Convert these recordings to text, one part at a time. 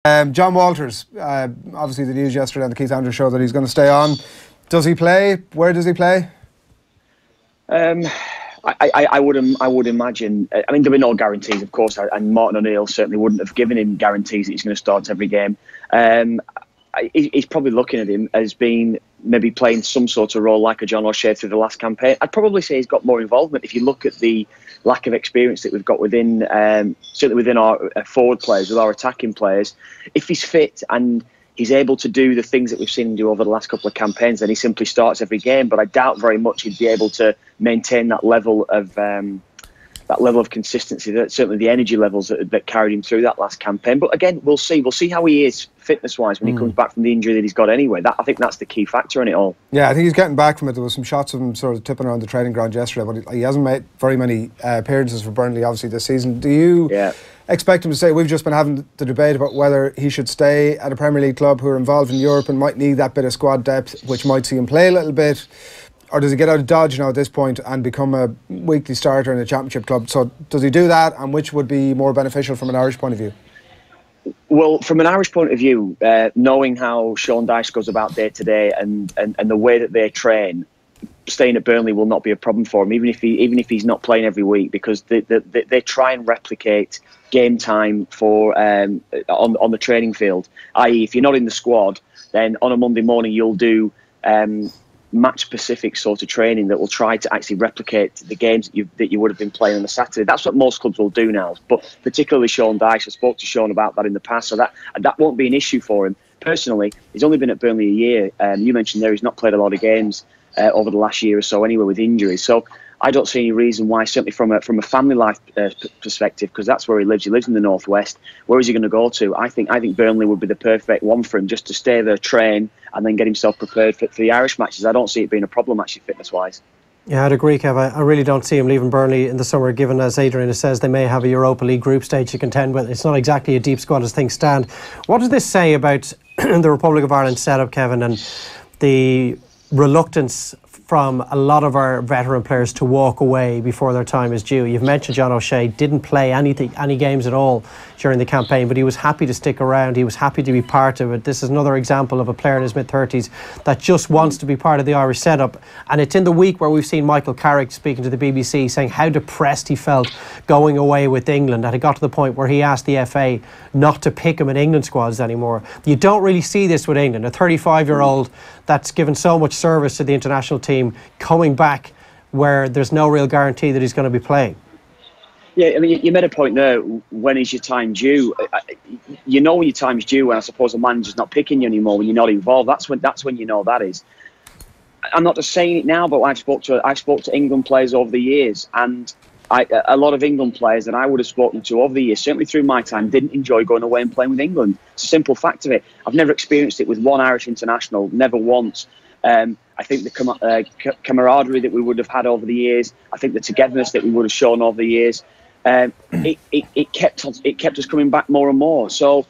Jon Walters, obviously the news yesterday on the Keith Andrews show that he's going to stay on. Does he play? Where does he play? I would imagine. I mean, there were no guarantees, of course, and Martin O'Neill certainly wouldn't have given him guarantees that he's going to start every game. He's probably looking at him as being maybe playing some sort of role like a John O'Shea through the last campaign. I'd probably say he's got more involvement if you look at the lack of experience that we've got within, certainly within our forward players, with our attacking players. If he's fit and he's able to do the things that we've seen him do over the last couple of campaigns, then he simply starts every game. But I doubt very much he'd be able to maintain that level of consistency, that certainly the energy levels that carried him through that last campaign. But again, we'll see how he is fitness-wise when he comes back from the injury that he's got anyway. I think that's the key factor in it all. Yeah, I think he's getting back from it. There was some shots of him sort of tipping around the training ground yesterday, but he hasn't made very many appearances for Burnley, obviously, this season. Do you expect him to stay? We've just been having the debate about whether he should stay at a Premier League club who are involved in Europe and might need that bit of squad depth, which might see him play a little bit. Or does he get out of Dodge now at this point and become a weekly starter in a Championship club? So does he do that, and which would be more beneficial from an Irish point of view? Well, from an Irish point of view, knowing how Sean Dyche goes about day to day and the way that they train, staying at Burnley will not be a problem for him, even if he's not playing every week, because they try and replicate game time for on the training field. I.e., if you're not in the squad, then on a Monday morning you'll do match-specific sort of training that will try to actually replicate the games that you would have been playing on a Saturday. That's what most clubs will do now, but particularly Sean Dyche. I spoke to Sean about that in the past, so that won't be an issue for him. Personally, he's only been at Burnley a year. You mentioned there he's not played a lot of games over the last year or so anyway with injuries. So I don't see any reason why, certainly from a family life perspective, because that's where he lives. He lives in the northwest. Where is he going to go to? I think Burnley would be the perfect one for him, just to stay there, train, and then get himself prepared for the Irish matches. I don't see it being a problem, actually, fitness-wise. Yeah, I'd agree, Kev. I really don't see him leaving Burnley in the summer, given, as Adrian says, they may have a Europa League group stage to contend with. It's not exactly a deep squad as things stand. What does this say about the Republic of Ireland setup, Kevin, and the reluctance from a lot of our veteran players to walk away before their time is due? You've mentioned John O'Shea didn't play any games at all during the campaign, but he was happy to stick around. He was happy to be part of it. This is another example of a player in his mid-30s that just wants to be part of the Irish setup. And it's in the week where we've seen Michael Carrick speaking to the BBC saying how depressed he felt going away with England, that it got to the point where he asked the FA not to pick him in England squads anymore. You don't really see this with England. A 35-year-old that's given so much service to the international team coming back where there's no real guarantee that he's going to be playing. Yeah, I mean, you made a point there. When is your time due? You know when your time's due when, I suppose, the manager's not picking you anymore, when you're not involved. That's when you know that is. I'm not just saying it now, but I've spoke to England players over the years, and a lot of England players that I would have spoken to over the years, certainly through my time, didn't enjoy going away and playing with England. It's a simple fact of it. I've never experienced it with one Irish international, never once. I think the camaraderie that we would have had over the years, I think the togetherness that we would have shown over the years, it kept us coming back more and more. So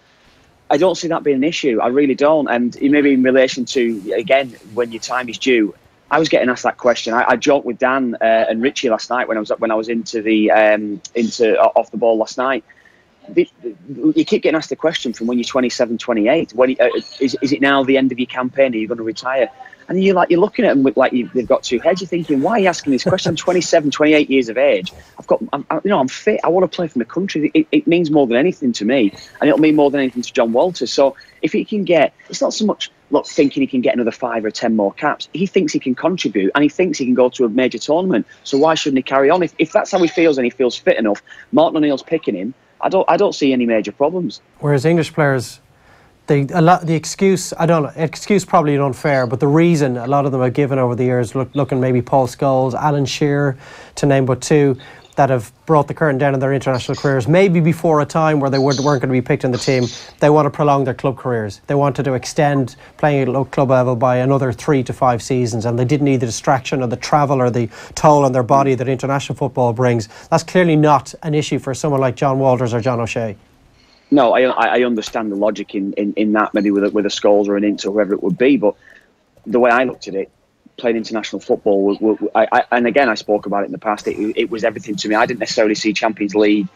I don't see that being an issue. I really don't. And maybe in relation to, again, when your time is due, I was getting asked that question. I joked with Dan and Richie last night when I was into off the ball last night. You keep getting asked the question from when you're 27, 28. Is it now the end of your campaign? Are you going to retire? And you're looking at them like they've got two heads. You're thinking, why are you asking this question? I'm 27, 28 years of age. I'm fit. I want to play for the country. It means more than anything to me, and it'll mean more than anything to Jon Walters. So if he can get, it's not so much thinking he can get another 5 or 10 more caps. He thinks he can contribute, and he thinks he can go to a major tournament. So why shouldn't he carry on? If that's how he feels and he feels fit enough, Martin O'Neill's picking him. I don't see any major problems. Whereas English players, the excuse probably unfair, but the reason a lot of them have given over the years, looking maybe Paul Scholes, Alan Shearer, to name but two, that have brought the curtain down in their international careers, maybe before a time where they weren't going to be picked in the team. They want to prolong their club careers. They wanted to extend playing at club level by another 3 to 5 seasons, and they didn't need the distraction or the travel or the toll on their body that international football brings. That's clearly not an issue for someone like Jon Walters or John O'Shea. No, I understand the logic in that, maybe with a Scholes or an Ince or whoever it would be, but the way I looked at it, playing international football, and again I spoke about it in the past, it was everything to me. I didn't necessarily see Champions League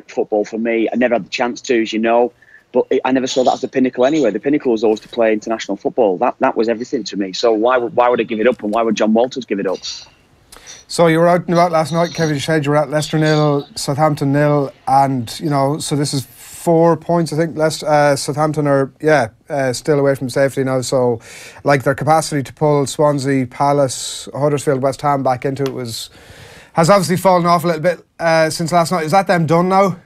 football for me. I never had the chance to, as you know. But I never saw that as the pinnacle anyway. The pinnacle was always to play international football. That was everything to me. So why would I give it up, and why would Jon Walters give it up? So you were out and about last night, Kevin. You said you were at Leicester 0, Southampton 0, and so this is 4 points. I think Southampton are still away from safety now. So like their capacity to pull Swansea, Palace, Huddersfield, West Ham back into it has obviously fallen off a little bit since last night. Is that them done now?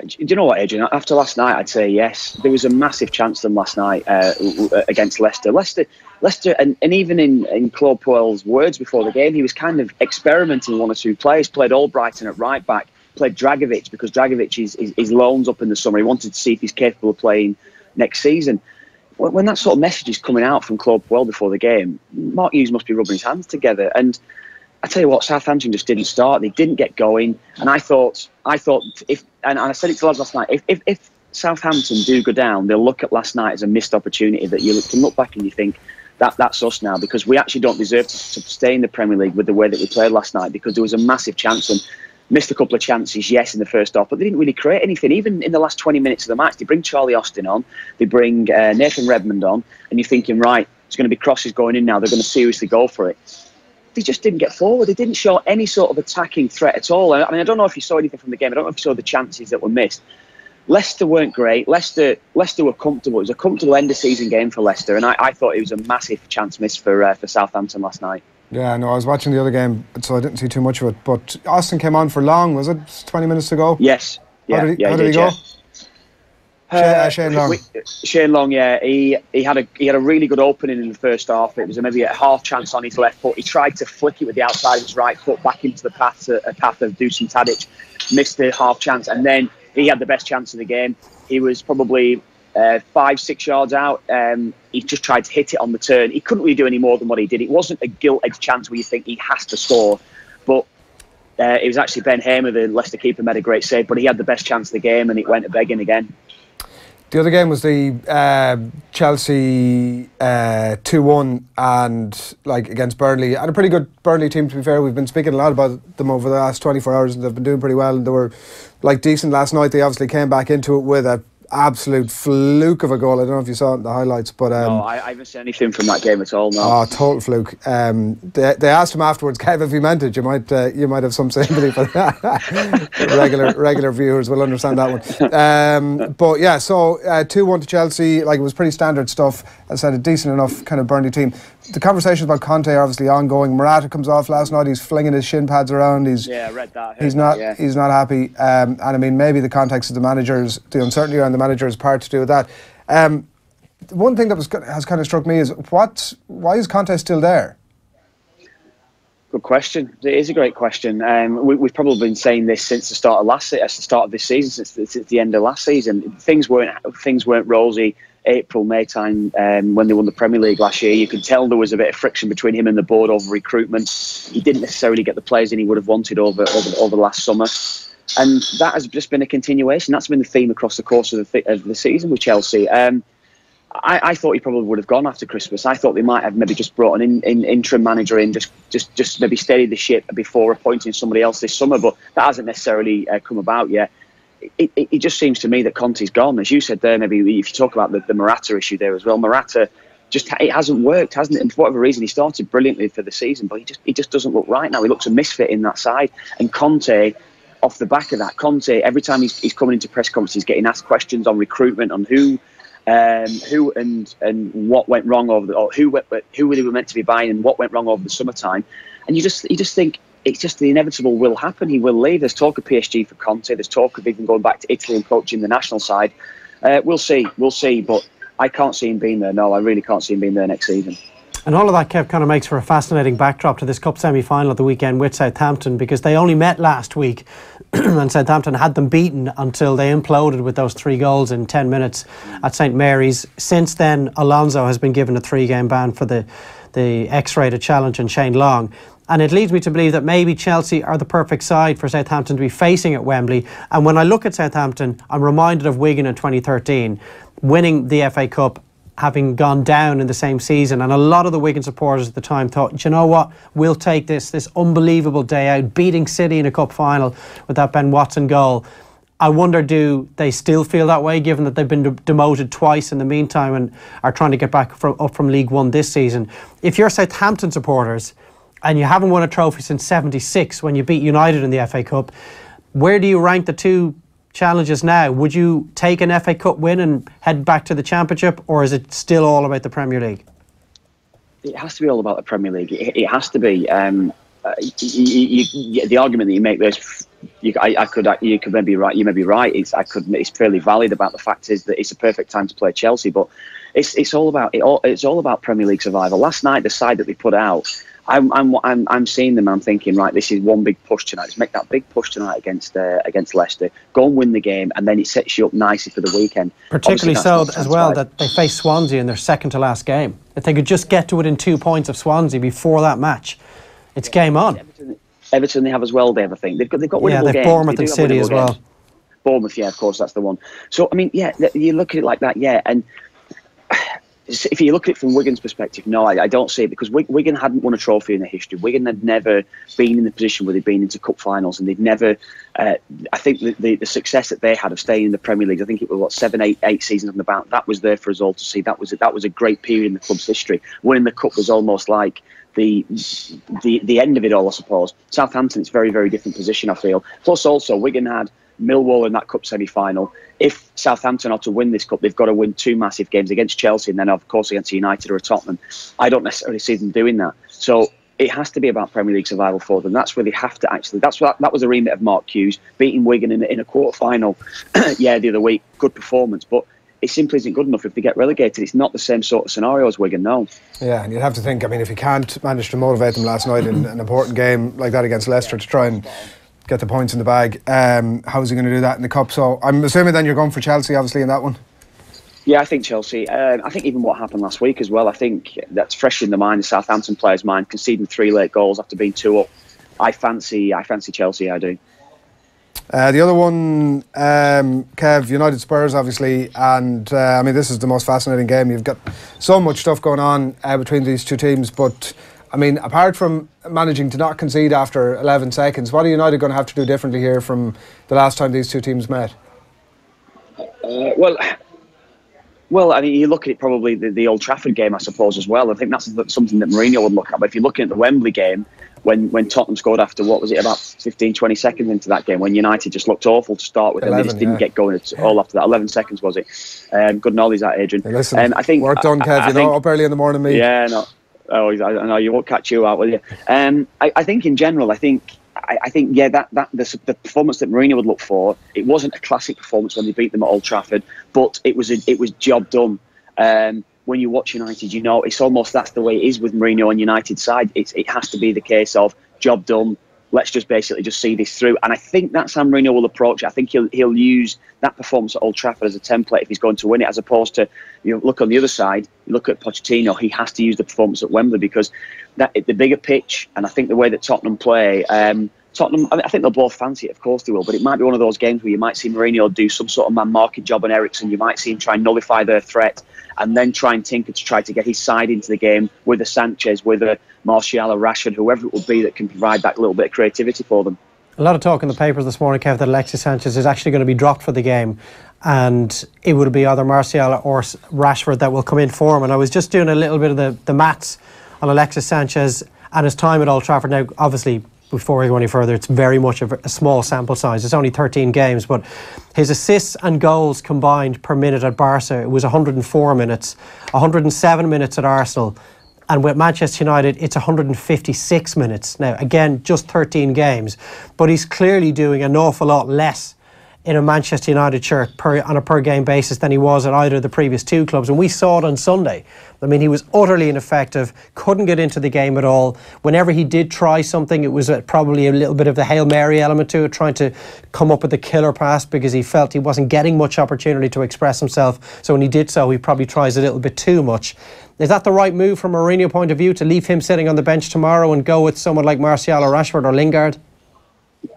Do you know what, Adrian? After last night, I'd say yes. There was a massive chance for them last night against Leicester. Leicester, and even in Claude Puel's words before the game, he was kind of experimenting one or two players. Played Albrighton at right back, played Dragovic because Dragovic is loans up in the summer. He wanted to see if he's capable of playing next season. When that sort of message is coming out from Claude Puel before the game, Mark Hughes must be rubbing his hands together. And I tell you what, Southampton just didn't start. They didn't get going, and I thought if I said it to lads last night, if Southampton do go down, they'll look at last night as a missed opportunity that you can look back and you think that's us now, because we actually don't deserve to stay in the Premier League with the way that we played last night, because there was a massive chance and missed a couple of chances, yes, in the first half, but they didn't really create anything. Even in the last 20 minutes of the match, they bring Charlie Austin on, they bring Nathan Redmond on, and you're thinking, right, it's going to be crosses going in now, they're going to seriously go for it. They just didn't get forward. They didn't show any sort of attacking threat at all. I mean, I don't know if you saw anything from the game. I don't know if you saw the chances that were missed. Leicester weren't great. Leicester were comfortable. It was a comfortable end-of-season game for Leicester, and I thought it was a massive chance missed for Southampton last night. Yeah, no, I was watching the other game, so I didn't see too much of it. But Austin came on for long, was it? 20 minutes to go? Yes. How did he go? Shane Long. Shane Long, yeah, he had a really good opening in the first half. It was maybe a half chance on his left foot. He tried to flick it with the outside of his right foot back into the path of Dusan Tadic, missed the half chance, and then he had the best chance of the game. He was probably 5-6 yards out. He just tried to hit it on the turn. He couldn't really do any more than what he did. It wasn't a gilt-edged chance where you think he has to score, but it was actually Ben Hamer, the Leicester keeper, made a great save, but he had the best chance of the game and it went a begging again. The other game was the Chelsea 2-1 and against Burnley, and a pretty good Burnley team, to be fair. We've been speaking a lot about them over the last 24 hours and they've been doing pretty well, and they were decent last night. They obviously came back into it with a absolute fluke of a goal. I don't know if you saw it in the highlights, but no, I haven't seen anything from that game at all. No. Oh, total fluke. They asked him afterwards, Kev, if he meant it. You might have some sympathy for that. regular viewers will understand that one. But yeah, so 2-1 to Chelsea. It was pretty standard stuff. As I said, a decent enough kind of Burnley team. The conversations about Conte are obviously ongoing. Morata comes off last night. He's flinging his shin pads around. I read that. He's not happy. And I mean, maybe the context of the uncertainty around the manager's part to do with that. One thing that has kind of struck me is why is Conte still there? Good question. It is a great question. We've probably been saying this since the start of this season, since the end of last season. Things weren't rosy. April, May time, when they won the Premier League last year, you could tell there was a bit of friction between him and the board over recruitment. He didn't necessarily get the players in he would have wanted over the last summer. And that has just been a continuation. That's been the theme across the course of the season with Chelsea. I thought he probably would have gone after Christmas. I thought they might have maybe just brought an interim manager in, just maybe steadied the ship before appointing somebody else this summer, but that hasn't necessarily come about yet. It just seems to me that Conte's gone. As you said there, maybe if you talk about the Morata issue there as well, Morata, it hasn't worked, hasn't it? And for whatever reason, he started brilliantly for the season, but he just doesn't look right now. He looks a misfit in that side. And Conte, off the back of that, every time he's coming into press conferences, he's getting asked questions on recruitment, on who and what went wrong who they were meant to be buying and what went wrong over the summertime. And you just think it's just the inevitable will happen. He will leave. There's talk of PSG for Conte. There's talk of even going back to Italy and coaching the national side. We'll see. But I can't see him being there. No, I really can't see him being there next season. And all of that, Kev, kind of makes for a fascinating backdrop to this Cup semi-final at the weekend with Southampton, because they only met last week and Southampton had them beaten until they imploded with those 3 goals in 10 minutes at St Mary's. Since then, Alonso has been given a 3-game ban for the X-rated challenge and Shane Long. And it leads me to believe that maybe Chelsea are the perfect side for Southampton to be facing at Wembley. And when I look at Southampton, I'm reminded of Wigan in 2013, winning the FA Cup, having gone down in the same season. And a lot of the Wigan supporters at the time thought, do you know what, we'll take this unbelievable day out, beating City in a cup final with that Ben Watson goal. I wonder, do they still feel that way, given that they've been demoted twice in the meantime and are trying to get back up from League One this season? If you're Southampton supporters and you haven't won a trophy since '76 when you beat United in the FA Cup, where do you rank the two challenges now? Would you take an FA Cup win and head back to the Championship, or is it still all about the Premier League? It has to be all about the Premier League. It has to be. The argument that you make, you may be right. You may be right. It's fairly valid about the fact is that it's a perfect time to play Chelsea, but it's all about Premier League survival. Last night, the side that they put out, I'm seeing them. I'm thinking, right, this is one big push tonight. Let's make that big push tonight against Leicester. Go and win the game, and then it sets you up nicely for the weekend. Particularly so as well that they face Swansea in their second to last game. If they could just get to within 2 points of Swansea before that match, it's game on. Everton they have as well, Dave. I think they've got winnable games. They've Bournemouth and City as well. Bournemouth, yeah, of course, that's the one. So I mean, yeah, you look at it like that, yeah, and if you look at it from Wigan's perspective, no, I don't see it, because Wigan hadn't won a trophy in their history. Wigan had never been in the position where they'd been into cup finals, and they'd never. I think the success that they had of staying in the Premier League, I think it was 7, 8 seasons on the bout. That was there for us all to see. That was a great period in the club's history. Winning the cup was almost like the end of it all, I suppose. Southampton, it's a very, very different position, I feel. Plus, also, Wigan had Millwall in that cup semi-final. If Southampton are to win this cup, they've got to win 2 massive games against Chelsea and then, of course, against United or Tottenham. I don't necessarily see them doing that. So it has to be about Premier League survival for them. That's where they have to actually. That was a remit of Mark Hughes, beating Wigan in a quarter-final. Yeah, the other week, good performance, but it simply isn't good enough if they get relegated. It's not the same sort of scenario as Wigan, no. Yeah, and you'd have to think, I mean, if you can't manage to motivate them last night in an important game like that against Leicester to try and get the points in the bag, how's he going to do that in the Cup? So I'm assuming then you're going for Chelsea, obviously, in that one? Yeah, I think Chelsea. I think even what happened last week as well, I think that's fresh in the mind, the Southampton players' mind, conceding 3 late goals after being 2 up. I fancy Chelsea, I do. The other one, Kev, United Spurs, obviously, and I mean, this is the most fascinating game. You've got so much stuff going on between these two teams, but I mean, apart from managing to not concede after 11 seconds, what are United going to have to do differently here from the last time these two teams met? Well, I mean, you look at it probably the Old Trafford game, I suppose, as well. I think that's something that Mourinho would look at. But if you're looking at the Wembley game, when Tottenham scored after, what was it, about 15, 20 seconds into that game, when United just looked awful to start with, 11, and they just didn't get going at all after that. 11 seconds, was it? Good knowledge, that, Adrian. Hey, listen, I think, work done, Kev. You know, up early in the morning, me. Yeah, no. Oh, I know, you won't catch you out, will you? I think in general, I think yeah, the performance that Mourinho would look for, it wasn't a classic performance when they beat them at Old Trafford, but it was job done. When you watch United, you know, it's almost, that's the way it is with Mourinho on United's side. It has to be the case of job done. Let's just basically just see this through. And I think that's how Mourinho will approach it. I think he'll use that performance at Old Trafford as a template if he's going to win it, as opposed to, you know, look on the other side, you look at Pochettino, he has to use the performance at Wembley, because the bigger pitch, and I think the way that Tottenham play, Tottenham, I think they'll both fancy it, of course they will, but it might be one of those games where you might see Mourinho do some sort of man-marking job on Eriksen. You might see him try and nullify their threat and then try and tinker to try to get his side into the game with a Sanchez, with a Martial or Rashford, whoever it will be that can provide that little bit of creativity for them. A lot of talk in the papers this morning, Kev, that Alexis Sanchez is actually going to be dropped for the game, and it would be either Martial or Rashford that will come in for him. And I was just doing a little bit of the maths on Alexis Sanchez and his time at Old Trafford. Now, obviously, before we go any further, it's very much a small sample size. It's only 13 games, but his assists and goals combined per minute at Barca, it was 104 minutes, 107 minutes at Arsenal, and with Manchester United, it's 156 minutes. Now, again, just 13 games, but he's clearly doing an awful lot less in a Manchester United shirt on a per-game basis than he was at either of the previous 2 clubs. And we saw it on Sunday. I mean, he was utterly ineffective, couldn't get into the game at all. Whenever he did try something, it was probably a little bit of the Hail Mary element to it, trying to come up with a killer pass because he felt he wasn't getting much opportunity to express himself. So when he did so, he probably tries a little bit too much. Is that the right move from a Mourinho point of view, to leave him sitting on the bench tomorrow and go with someone like Martial or Rashford or Lingard?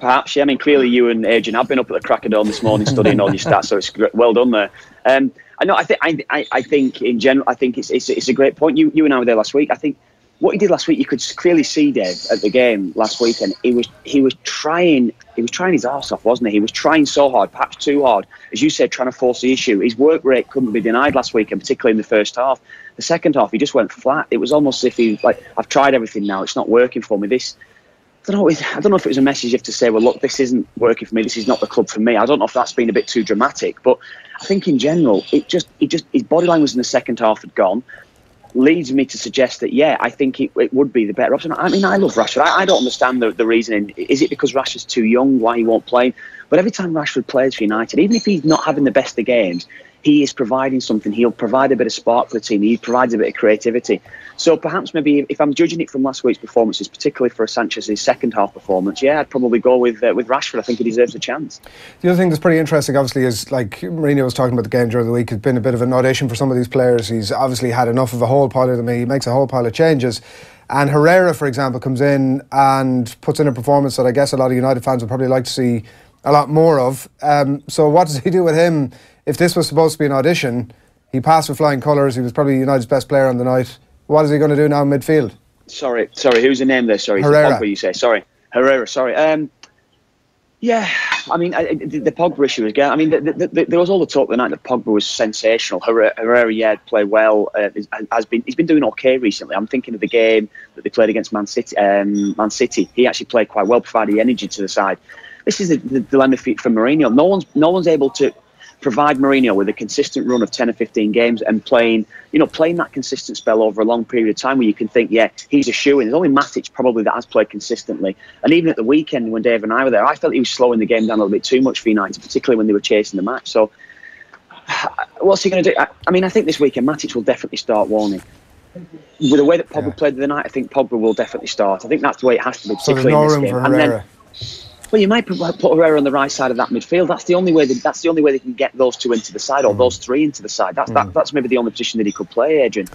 Perhaps, yeah. I mean, clearly you and Adrian have been up at the crack of dawn this morning studying all your stats, so it's well done there. I know. I think in general, I think it's a great point. You and I were there last week. I think what he did last week, you could clearly see, Dave, at the game last weekend. He was trying his arse off, wasn't he? He was trying so hard, perhaps too hard, as you said, trying to force the issue. His work rate couldn't be denied last weekend, particularly in the first half. The second half, he just went flat. It was almost as if he like, I've tried everything now. It's not working for me. I don't know if it was a message you have to say, well, look, this isn't working for me. This is not the club for me. I don't know if that's been a bit too dramatic, but I think in general, his body language in the second half had gone. Leads me to suggest that, yeah, I think it would be the better option. I mean, I love Rashford. I don't understand the reasoning. Is it because Rashford's too young, why he won't play? But every time Rashford plays for United, even if he's not having the best of games, he is providing something. He'll provide a bit of spark for the team. He provides a bit of creativity. So perhaps maybe if I'm judging it from last week's performances, particularly for Sanchez's second half performance, yeah, I'd probably go with Rashford. I think he deserves a chance. The other thing that's pretty interesting, obviously, is like Mourinho was talking about the game during the week. It's been a bit of an audition for some of these players. He's obviously had enough of a whole pile of them. He makes a whole pile of changes. And Herrera, for example, comes in and puts in a performance that I guess a lot of United fans would probably like to see a lot more of. So what does he do with him? If this was supposed to be an audition, he passed with flying colours. He was probably United's best player on the night. What is he going to do now in midfield? Sorry, who's the name there? Sorry, Herrera. Pogba, you say? Sorry, Herrera. Sorry. Yeah, I mean, the Pogba issue again. I mean, there was all the talk the night that Pogba was sensational. Herrera, yeah, played well. He's been doing okay recently. I'm thinking of the game that they played against Man City. He actually played quite well, provided energy to the side. This is the dilemma for Mourinho. No one's able to provide Mourinho with a consistent run of 10 or 15 games and playing that consistent spell over a long period of time where you can think, yeah, he's a shoo-in. There's only Matic probably that has played consistently. And even at the weekend when Dave and I were there, I felt he was slowing the game down a little bit too much for United, particularly when they were chasing the match. So what's he going to do? I mean, I think this weekend Matic will definitely start warning. With the way that Pogba played the night, I think Pogba will definitely start. I think that's the way it has to be, particularly so there's no in this room game. for Herrera. Well, you might put Herrera on the right side of that midfield. That's the only way. That's the only way they can get those two into the side, or those three into the side. That's maybe the only position that he could play, Adrian.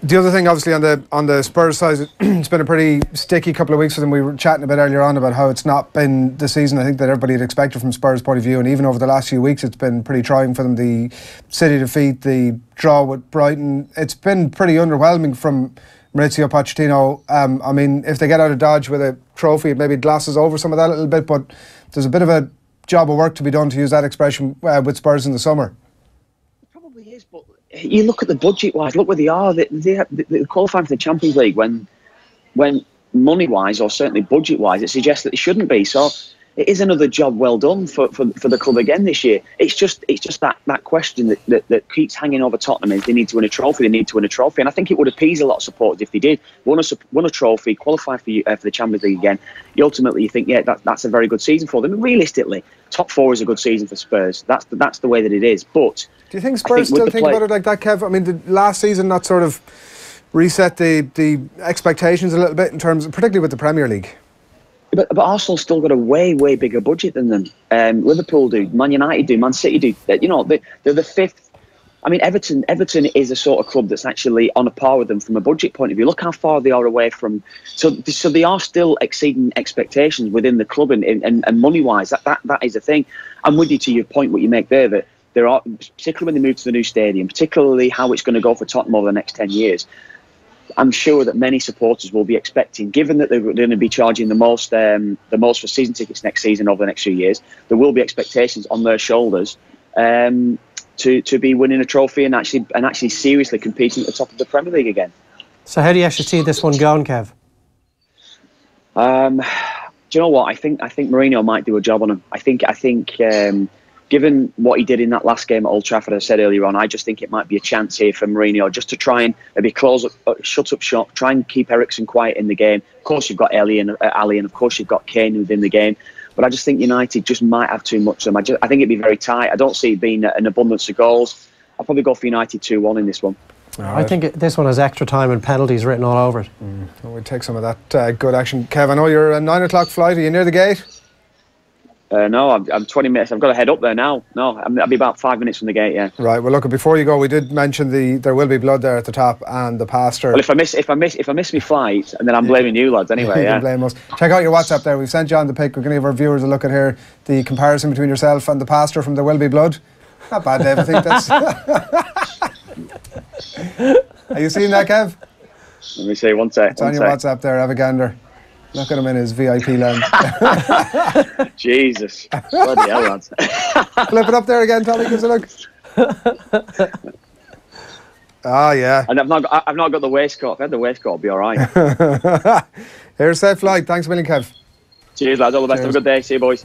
The other thing, obviously, on the Spurs side, it's been a pretty sticky couple of weeks for them. We were chatting a bit earlier on about how it's not been the season I think that everybody had expected from Spurs' point of view, and even over the last few weeks, it's been pretty trying for them. The City defeat, the draw with Brighton, it's been pretty underwhelming from Maurizio Pochettino. I mean, if they get out of Dodge with a trophy, it maybe glasses over some of that a little bit, but there's a bit of a job of work to be done, to use that expression, with Spurs in the summer. It probably is, but you look at the budget-wise, look where they are. They're qualifying for the Champions League when money-wise, or certainly budget-wise, it suggests that they shouldn't be. So it is another job well done for the club again this year. It's just that question that keeps hanging over Tottenham is they need to win a trophy. And I think it would appease a lot of supporters if they did won a trophy, qualify for the Champions League again. You think, yeah, that's a very good season for them. And realistically, top four is a good season for Spurs. That's the way that it is. But do you think Spurs still think about it like that, Kev? I mean, the last season that sort of reset the expectations a little bit in terms, particularly with the Premier League. But Arsenal's still got a way bigger budget than them. Liverpool do, Man United do, Man City do. They're the fifth. I mean, Everton is a sort of club that's actually on a par with them from a budget point of view. Look how far they are away from. So they are still exceeding expectations within the club and money-wise. That is a thing. I'm with you to your point, what you make there, that there are, particularly when they move to the new stadium, particularly how it's going to go for Tottenham over the next 10 years. I'm sure that many supporters will be expecting, given that they're going to be charging the most for season tickets next season over the next few years, there will be expectations on their shoulders to be winning a trophy and actually seriously competing at the top of the Premier League again. So how do you actually see this one going, Kev? Do you know what? I think Mourinho might do a job on him. I think given what he did in that last game at Old Trafford, as I said earlier on, I just think it might be a chance here for Mourinho just to try and maybe shut up shop, try and keep Eriksen quiet in the game. Of course, you've got Ali, and of course you've got Kane within the game. But I just think United just might have too much of them. I think it'd be very tight. I don't see it being an abundance of goals. I'll probably go for United 2-1 in this one. Right. I think this one has extra time and penalties written all over it. We'll take some of that good action. Kev, I know you're a 9 o'clock flight. Are you near the gate? No, I'm 20 minutes. I've got to head up there now. No, I'll be about 5 minutes from the gate. Yeah. Right. Well, look. Before you go, we did mention there will be blood there at the top, and the pastor. Well, if I miss my flight, and then I'm blaming you lads anyway. You can blame us. Check out your WhatsApp there. We've sent John the pic. We're going to give our viewers a look at here the comparison between yourself and the pastor from There Will Be Blood. Not bad, Dave. I think that's. Are you seeing that, Kev? Let me see, one sec. It's on your WhatsApp there, have a gander. Look at him in his VIP lounge. Jesus. Bloody hell, lads. Flip it up there again, Tommy, gives a look. Oh, yeah. And I've not got the waistcoat. If I had the waistcoat, I'd be all right. Here's safe flight. Thanks a million, Kev. Cheers, lads. All the best. Have a good day. See you, boys.